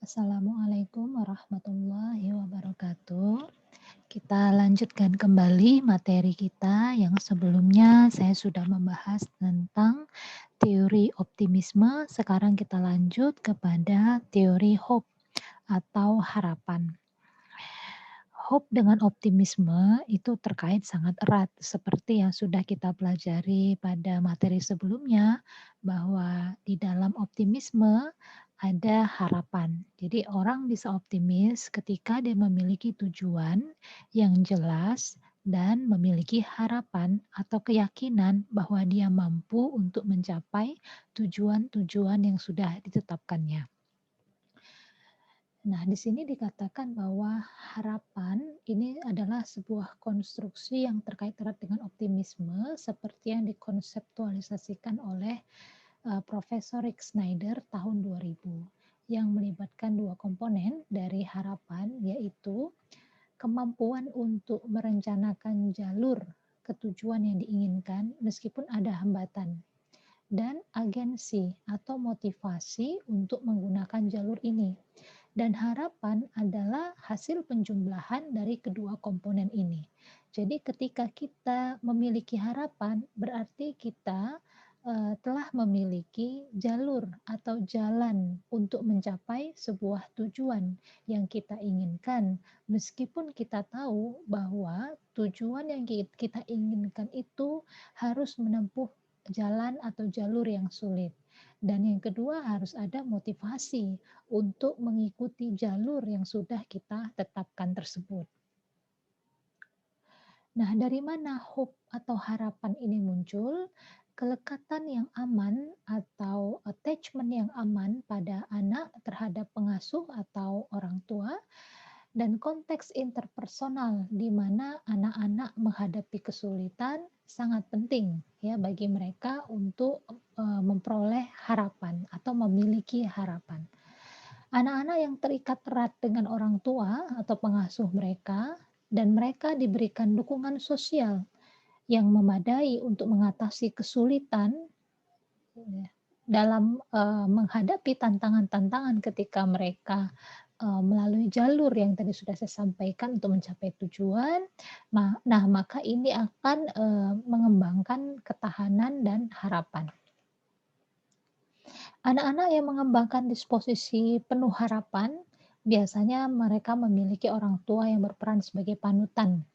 Assalamualaikum warahmatullahi wabarakatuh. Kita lanjutkan kembali materi kita yang sebelumnya saya sudah membahas tentang teori optimisme. Sekarang kita lanjut kepada teori hope atau harapan. Hope dengan optimisme itu terkait sangat erat seperti yang sudah kita pelajari pada materi sebelumnya, bahwa di dalam optimisme ada harapan. Jadi orang bisa optimis ketika dia memiliki tujuan yang jelas dan memiliki harapan atau keyakinan bahwa dia mampu untuk mencapai tujuan-tujuan yang sudah ditetapkannya. Nah, di sini dikatakan bahwa harapan ini adalah sebuah konstruksi yang terkait erat dengan optimisme seperti yang dikonseptualisasikan oleh Profesor Rick Snyder tahun 2000 yang melibatkan dua komponen dari harapan, yaitu kemampuan untuk merencanakan jalur ke tujuan yang diinginkan meskipun ada hambatan, dan agensi atau motivasi untuk menggunakan jalur ini. Dan harapan adalah hasil penjumlahan dari kedua komponen ini. Jadi ketika kita memiliki harapan, berarti kita telah memiliki jalur atau jalan untuk mencapai sebuah tujuan yang kita inginkan. Meskipun kita tahu bahwa tujuan yang kita inginkan itu harus menempuh jalan atau jalur yang sulit. Dan yang kedua, harus ada motivasi untuk mengikuti jalur yang sudah kita tetapkan tersebut. Nah, dari mana hope atau harapan ini muncul? Kelekatan yang aman atau attachment yang aman pada anak terhadap pengasuh atau orang tua, dan konteks interpersonal di mana anak-anak menghadapi kesulitan sangat penting ya bagi mereka untuk memperoleh harapan atau memiliki harapan. Anak-anak yang terikat erat dengan orang tua atau pengasuh mereka dan mereka diberikan dukungan sosial yang memadai untuk mengatasi kesulitan ya, dalam menghadapi tantangan-tantangan ketika mereka melalui jalur yang tadi sudah saya sampaikan untuk mencapai tujuan. Nah, maka ini akan mengembangkan ketahanan dan harapan. Anak-anak yang mengembangkan disposisi penuh harapan, biasanya mereka memiliki orang tua yang berperan sebagai panutan.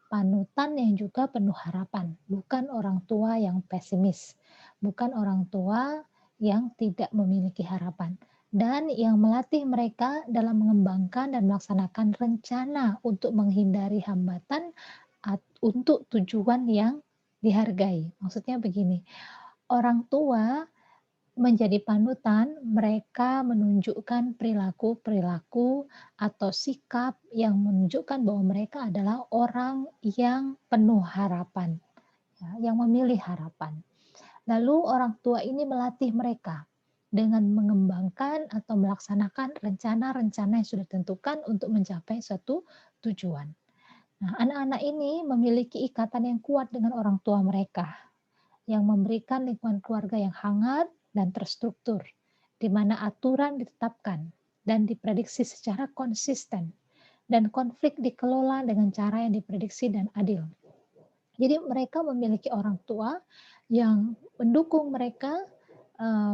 Panutan yang juga penuh harapan, bukan orang tua yang pesimis, bukan orang tua yang tidak memiliki harapan. Dan yang melatih mereka dalam mengembangkan dan melaksanakan rencana untuk menghindari hambatan untuk tujuan yang dihargai. Maksudnya begini, orang tua menjadi panutan, mereka menunjukkan perilaku-perilaku atau sikap yang menunjukkan bahwa mereka adalah orang yang penuh harapan, ya, yang memilih harapan. Lalu orang tua ini melatih mereka dengan mengembangkan atau melaksanakan rencana-rencana yang sudah ditentukan untuk mencapai suatu tujuan. Nah, anak-anak ini memiliki ikatan yang kuat dengan orang tua mereka, yang memberikan lingkungan keluarga yang hangat dan terstruktur, di mana aturan ditetapkan dan diprediksi secara konsisten, dan konflik dikelola dengan cara yang diprediksi dan adil. Jadi mereka memiliki orang tua yang mendukung mereka,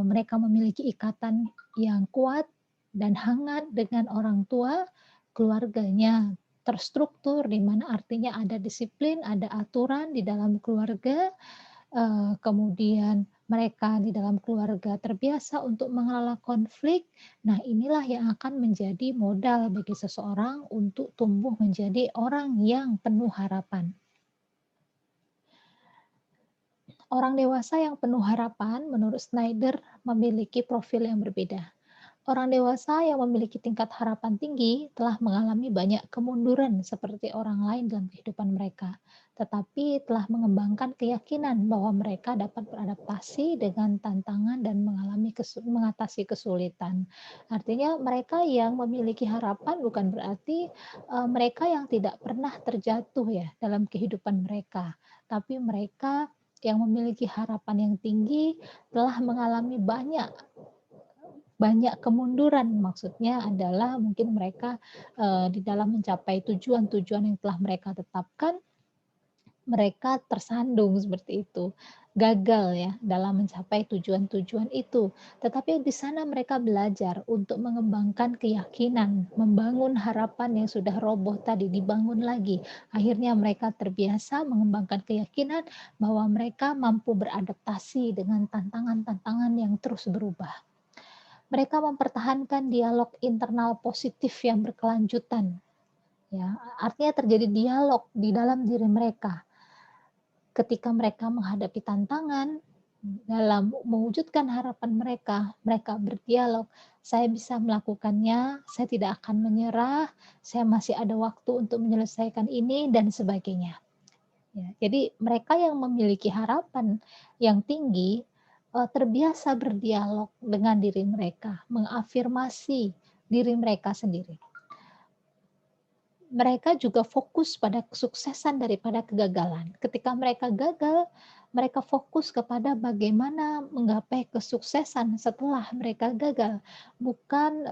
mereka memiliki ikatan yang kuat dan hangat dengan orang tua, keluarganya terstruktur, di mana artinya ada disiplin, ada aturan di dalam keluarga. Kemudian mereka di dalam keluarga terbiasa untuk mengelola konflik. Nah, inilah yang akan menjadi modal bagi seseorang untuk tumbuh menjadi orang yang penuh harapan. Orang dewasa yang penuh harapan, menurut Snyder, memiliki profil yang berbeda. Orang dewasa yang memiliki tingkat harapan tinggi telah mengalami banyak kemunduran seperti orang lain dalam kehidupan mereka, tetapi telah mengembangkan keyakinan bahwa mereka dapat beradaptasi dengan tantangan dan mengatasi kesulitan. Artinya mereka yang memiliki harapan bukan berarti mereka yang tidak pernah terjatuh ya dalam kehidupan mereka, tapi mereka yang memiliki harapan yang tinggi telah mengalami banyak banyak kemunduran. Maksudnya adalah mungkin mereka, di dalam mencapai tujuan-tujuan yang telah mereka tetapkan, mereka tersandung seperti itu, gagal ya dalam mencapai tujuan-tujuan itu. Tetapi di sana mereka belajar untuk mengembangkan keyakinan, membangun harapan yang sudah roboh tadi, dibangun lagi. Akhirnya mereka terbiasa mengembangkan keyakinan bahwa mereka mampu beradaptasi dengan tantangan-tantangan yang terus berubah. Mereka mempertahankan dialog internal positif yang berkelanjutan, ya, artinya terjadi dialog di dalam diri mereka. Ketika mereka menghadapi tantangan, dalam mewujudkan harapan mereka, mereka berdialog, "Saya bisa melakukannya, saya tidak akan menyerah, saya masih ada waktu untuk menyelesaikan ini," dan sebagainya. Ya, jadi mereka yang memiliki harapan yang tinggi, terbiasa berdialog dengan diri mereka, mengafirmasi diri mereka sendiri. Mereka juga fokus pada kesuksesan daripada kegagalan. Ketika mereka gagal, mereka fokus kepada bagaimana menggapai kesuksesan setelah mereka gagal, bukan,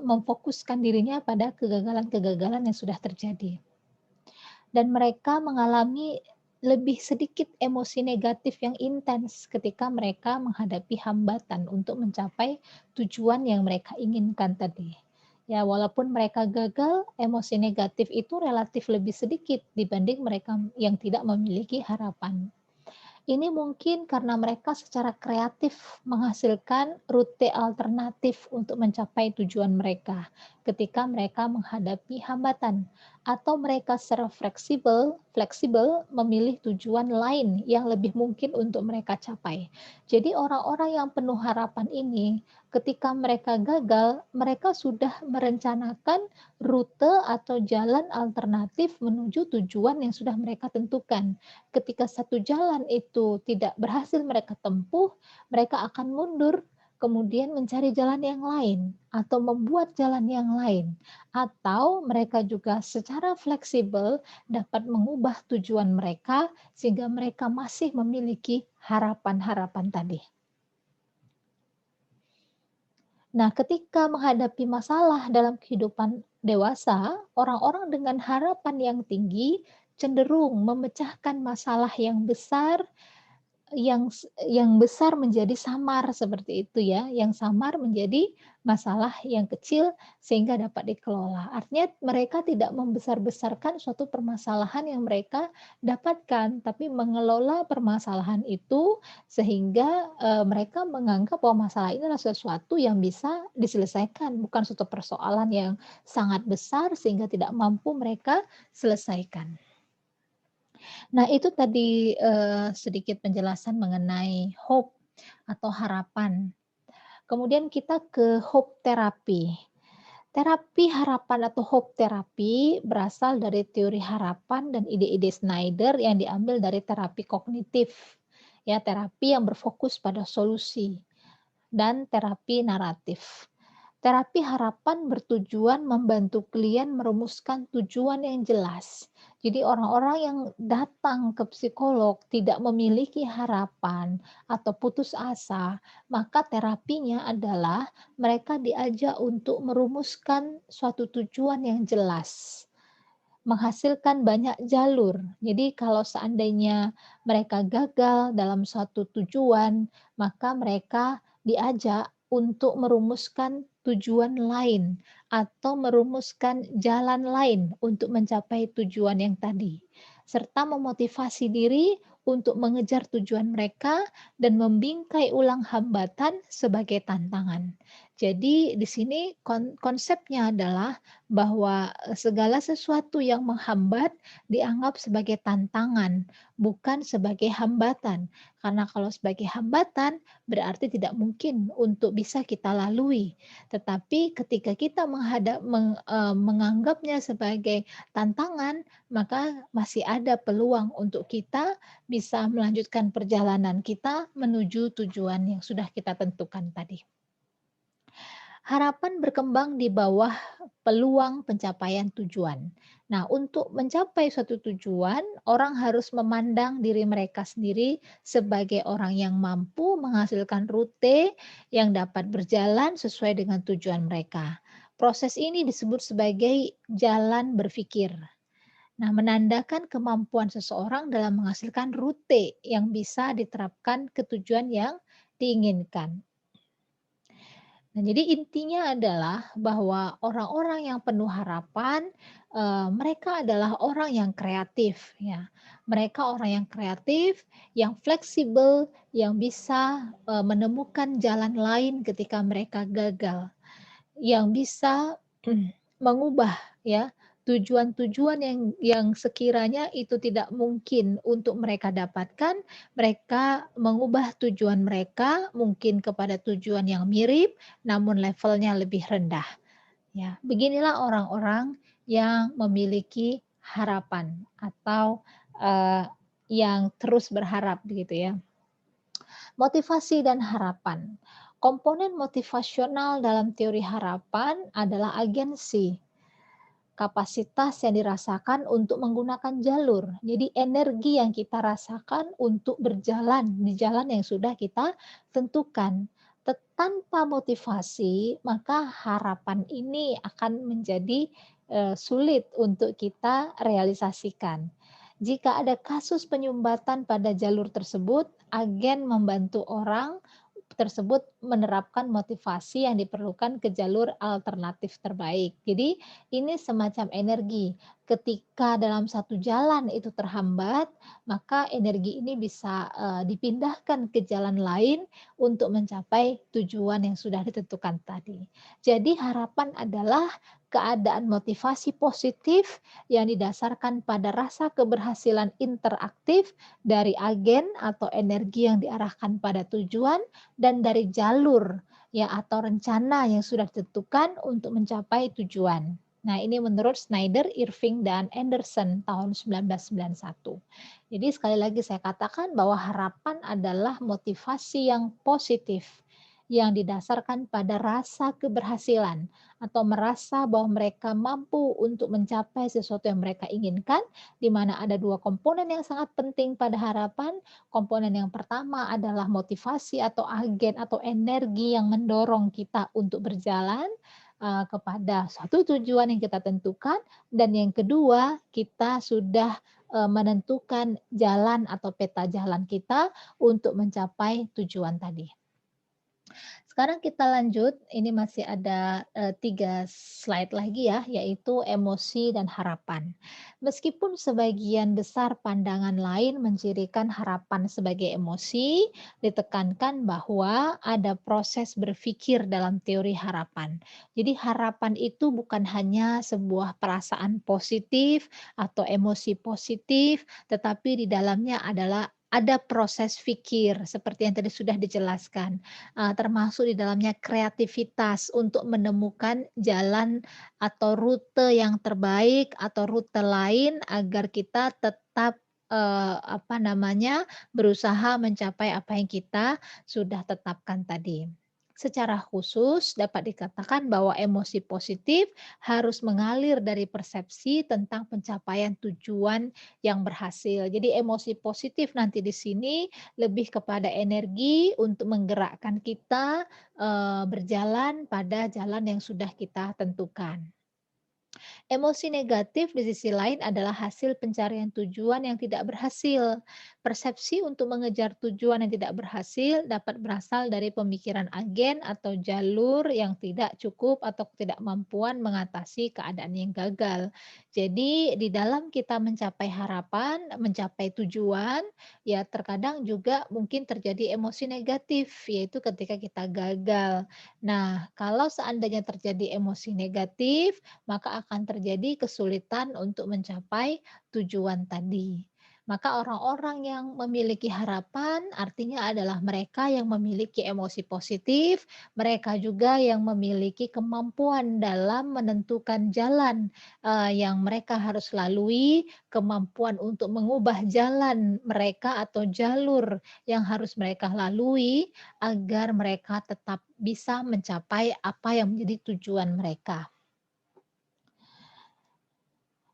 memfokuskan dirinya pada kegagalan-kegagalan yang sudah terjadi. Dan mereka mengalami lebih sedikit emosi negatif yang intens ketika mereka menghadapi hambatan untuk mencapai tujuan yang mereka inginkan tadi. Ya, walaupun mereka gagal, emosi negatif itu relatif lebih sedikit dibanding mereka yang tidak memiliki harapan. Ini mungkin karena mereka secara kreatif menghasilkan rute alternatif untuk mencapai tujuan mereka ketika mereka menghadapi hambatan, atau mereka secara fleksibel fleksibel memilih tujuan lain yang lebih mungkin untuk mereka capai. Jadi orang-orang yang penuh harapan ini, ketika mereka gagal, mereka sudah merencanakan rute atau jalan alternatif menuju tujuan yang sudah mereka tentukan. Ketika satu jalan itu tidak berhasil mereka tempuh, mereka akan mundur, kemudian mencari jalan yang lain, atau membuat jalan yang lain. Atau mereka juga secara fleksibel dapat mengubah tujuan mereka, sehingga mereka masih memiliki harapan-harapan tadi. Nah, ketika menghadapi masalah dalam kehidupan dewasa, orang-orang dengan harapan yang tinggi cenderung memecahkan masalah yang besar yang besar menjadi samar seperti itu ya, yang samar menjadi masalah yang kecil sehingga dapat dikelola. Artinya mereka tidak membesar-besarkan suatu permasalahan yang mereka dapatkan, tapi mengelola permasalahan itu sehingga, mereka menganggap bahwa masalah ini adalah sesuatu yang bisa diselesaikan, bukan suatu persoalan yang sangat besar sehingga tidak mampu mereka selesaikan. Nah, itu tadi, sedikit penjelasan mengenai hope atau harapan. Kemudian kita ke hope terapi. Terapi harapan atau hope terapi berasal dari teori harapan dan ide-ide Snyder yang diambil dari terapi kognitif. Ya, terapi yang berfokus pada solusi dan terapi naratif. Terapi harapan bertujuan membantu klien merumuskan tujuan yang jelas. Jadi orang-orang yang datang ke psikolog tidak memiliki harapan atau putus asa, maka terapinya adalah mereka diajak untuk merumuskan suatu tujuan yang jelas, menghasilkan banyak jalur. Jadi kalau seandainya mereka gagal dalam suatu tujuan, maka mereka diajak untuk merumuskan tujuan lain atau merumuskan jalan lain untuk mencapai tujuan yang tadi, serta memotivasi diri untuk mengejar tujuan mereka dan membingkai ulang hambatan sebagai tantangan. Jadi di sini konsepnya adalah bahwa, segala sesuatu yang menghambat dianggap sebagai tantangan, bukan sebagai hambatan. Karena kalau sebagai hambatan, berarti tidak mungkin untuk bisa kita lalui. Tetapi ketika kita menganggapnya sebagai tantangan, maka masih ada peluang untuk kita bisa melanjutkan perjalanan kita menuju tujuan yang sudah kita tentukan tadi. Harapan berkembang di bawah peluang pencapaian tujuan. Nah, untuk mencapai suatu tujuan, orang harus memandang diri mereka sendiri sebagai orang yang mampu menghasilkan rute yang dapat berjalan sesuai dengan tujuan mereka. Proses ini disebut sebagai jalan berpikir. Nah, menandakan kemampuan seseorang dalam menghasilkan rute yang bisa diterapkan ke tujuan yang diinginkan. Nah, jadi intinya adalah bahwa orang-orang yang penuh harapan, mereka adalah orang yang kreatif ya. Mereka orang yang kreatif, yang fleksibel, yang bisa, menemukan jalan lain ketika mereka gagal. Yang bisa mengubah ya, tujuan-tujuan yang sekiranya itu tidak mungkin untuk mereka dapatkan, mereka mengubah tujuan mereka mungkin kepada tujuan yang mirip, namun levelnya lebih rendah, ya. Beginilah orang-orang yang memiliki harapan atau, eee, yang terus berharap begitu ya. Motivasi dan harapan. Komponen motivasional dalam teori harapan adalah agensi, kapasitas yang dirasakan untuk menggunakan jalur. Jadi energi yang kita rasakan untuk berjalan di jalan yang sudah kita tentukan. Tanpa motivasi, maka harapan ini akan menjadi sulit untuk kita realisasikan. Jika ada kasus penyumbatan pada jalur tersebut, agen membantu orang tersebut menerapkan motivasi yang diperlukan ke jalur alternatif terbaik. Jadi ini semacam energi. Ketika dalam satu jalan itu terhambat, maka energi ini bisa dipindahkan ke jalan lain untuk mencapai tujuan yang sudah ditentukan tadi. Jadi harapan adalah keadaan motivasi positif yang didasarkan pada rasa keberhasilan interaktif dari agen atau energi yang diarahkan pada tujuan dan dari jalur ya atau rencana yang sudah ditentukan untuk mencapai tujuan. Nah, ini menurut Snyder, Irving, dan Anderson tahun 1991. Jadi sekali lagi saya katakan bahwa harapan adalah motivasi yang positif yang didasarkan pada rasa keberhasilan atau merasa bahwa mereka mampu untuk mencapai sesuatu yang mereka inginkan, di mana ada dua komponen yang sangat penting pada harapan. Komponen yang pertama adalah motivasi atau agen atau energi yang mendorong kita untuk berjalan kepada suatu tujuan yang kita tentukan, dan yang kedua kita sudah menentukan jalan atau peta jalan kita untuk mencapai tujuan tadi. Sekarang kita lanjut, ini masih ada 3 slide lagi ya, yaitu emosi dan harapan. Meskipun sebagian besar pandangan lain mencirikan harapan sebagai emosi, ditekankan bahwa ada proses berpikir dalam teori harapan. Jadi harapan itu bukan hanya sebuah perasaan positif atau emosi positif, tetapi di dalamnya adalah ada proses pikir seperti yang tadi sudah dijelaskan, termasuk di dalamnya kreativitas untuk menemukan jalan atau rute yang terbaik atau rute lain agar kita tetap, apa namanya, berusaha mencapai apa yang kita sudah tetapkan tadi. Secara khusus dapat dikatakan bahwa emosi positif harus mengalir dari persepsi tentang pencapaian tujuan yang berhasil. Jadi emosi positif nanti di sini lebih kepada energi untuk menggerakkan kita, berjalan pada jalan yang sudah kita tentukan. Emosi negatif di sisi lain adalah hasil pencarian tujuan yang tidak berhasil. Persepsi untuk mengejar tujuan yang tidak berhasil dapat berasal dari pemikiran agen atau jalur yang tidak cukup atau ketidakmampuan mengatasi keadaan yang gagal. Jadi di dalam kita mencapai harapan, mencapai tujuan, ya terkadang juga mungkin terjadi emosi negatif, yaitu ketika kita gagal. Nah, kalau seandainya terjadi emosi negatif, maka akan terjadi kesulitan untuk mencapai tujuan tadi. Maka orang-orang yang memiliki harapan artinya adalah mereka yang memiliki emosi positif, mereka juga yang memiliki kemampuan dalam menentukan jalan, yang mereka harus lalui, kemampuan untuk mengubah jalan mereka atau jalur yang harus mereka lalui agar mereka tetap bisa mencapai apa yang menjadi tujuan mereka.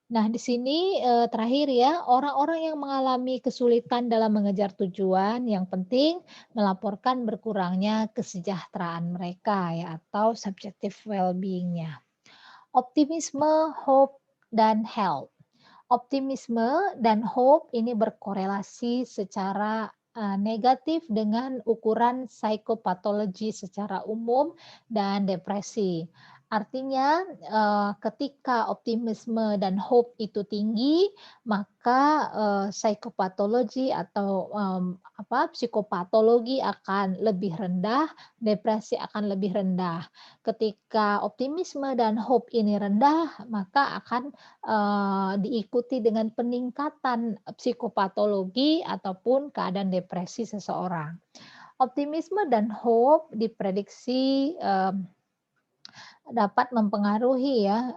Nah, di sini, terakhir ya, orang-orang yang mengalami kesulitan dalam mengejar tujuan, yang penting melaporkan berkurangnya kesejahteraan mereka ya, atau subjective well-being-nya. Optimisme, hope, dan health. Optimisme dan hope ini berkorelasi secara, negatif dengan ukuran psikopatologi secara umum dan depresi. Artinya, ketika optimisme dan hope itu tinggi, maka, psikopatologi atau, psikopatologi akan lebih rendah, depresi akan lebih rendah. Ketika optimisme dan hope ini rendah, maka akan diikuti dengan peningkatan psikopatologi ataupun keadaan depresi seseorang. Optimisme dan hope diprediksi, dapat mempengaruhi ya,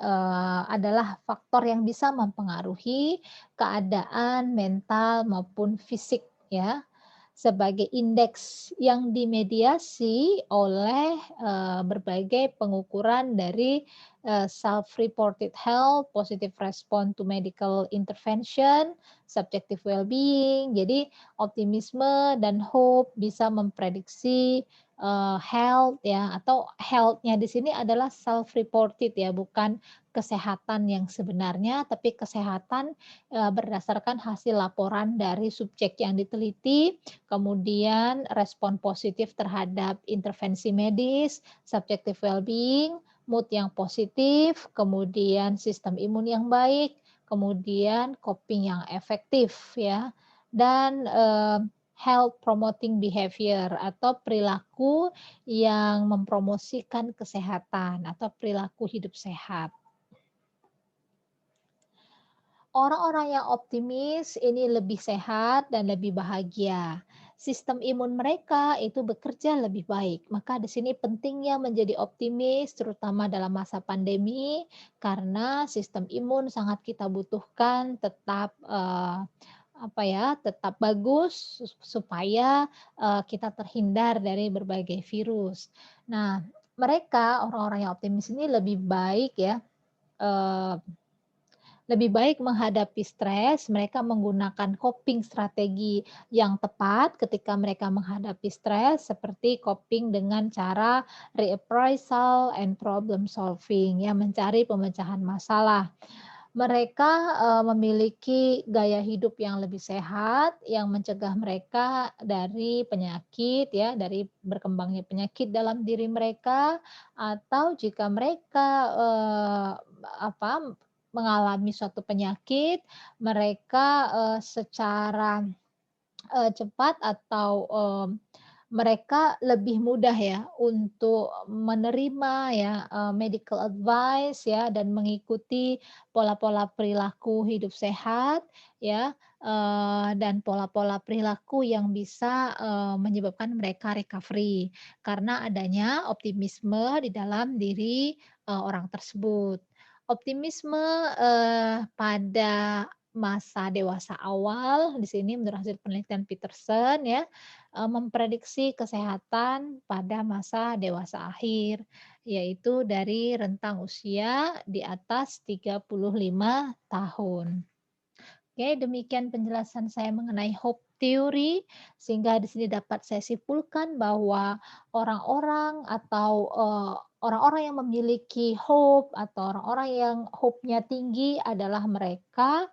adalah faktor yang bisa mempengaruhi keadaan mental maupun fisik ya, sebagai indeks yang dimediasi oleh, berbagai pengukuran dari, self-reported health, positive response to medical intervention, subjective well-being. Jadi optimisme dan hope bisa memprediksi, health ya, atau health-nya di sini adalah self-reported ya, bukan kesehatan yang sebenarnya, tapi kesehatan, berdasarkan hasil laporan dari subjek yang diteliti, kemudian respon positif terhadap intervensi medis, subjective well-being, mood yang positif, kemudian sistem imun yang baik, kemudian coping yang efektif ya, dan, health promoting behavior atau perilaku yang mempromosikan kesehatan atau perilaku hidup sehat. Orang-orang yang optimis ini lebih sehat dan lebih bahagia. Sistem imun mereka itu bekerja lebih baik. Maka di sini pentingnya menjadi optimis terutama dalam masa pandemi karena sistem imun sangat kita butuhkan tetap tetap bagus supaya kita terhindar dari berbagai virus. Nah, mereka orang-orang yang optimis ini eh, lebih baik menghadapi stres, mereka menggunakan coping strategi yang tepat ketika mereka menghadapi stres, seperti coping dengan cara reappraisal and problem solving, ya, mencari pemecahan masalah. Mereka, memiliki gaya hidup yang lebih sehat, yang mencegah mereka dari penyakit ya, dari berkembangnya penyakit dalam diri mereka, atau jika mereka, mengalami suatu penyakit, mereka, secara, cepat atau, mereka lebih mudah ya untuk menerima ya, medical advice ya dan mengikuti pola-pola perilaku hidup sehat ya, dan pola-pola perilaku yang bisa, menyebabkan mereka recovery karena adanya optimisme di dalam diri, orang tersebut. Optimisme, pada masa dewasa awal, di sini menurut hasil penelitian Peterson ya, memprediksi kesehatan pada masa dewasa akhir, yaitu dari rentang usia di atas 35 tahun. Oke, demikian penjelasan saya mengenai hope theory, sehingga di sini dapat saya simpulkan bahwa orang-orang atau, orang-orang yang memiliki hope atau orang-orang yang hope-nya tinggi adalah mereka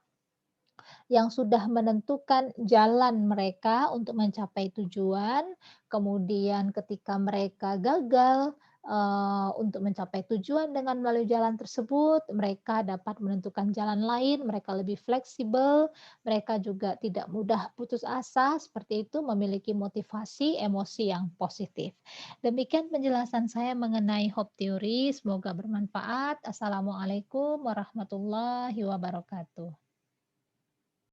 yang sudah menentukan jalan mereka untuk mencapai tujuan, kemudian ketika mereka gagal, untuk mencapai tujuan dengan melalui jalan tersebut, mereka dapat menentukan jalan lain, mereka lebih fleksibel, mereka juga tidak mudah putus asa, seperti itu, memiliki motivasi emosi yang positif. Demikian penjelasan saya mengenai hope theory, semoga bermanfaat. Assalamualaikum warahmatullahi wabarakatuh.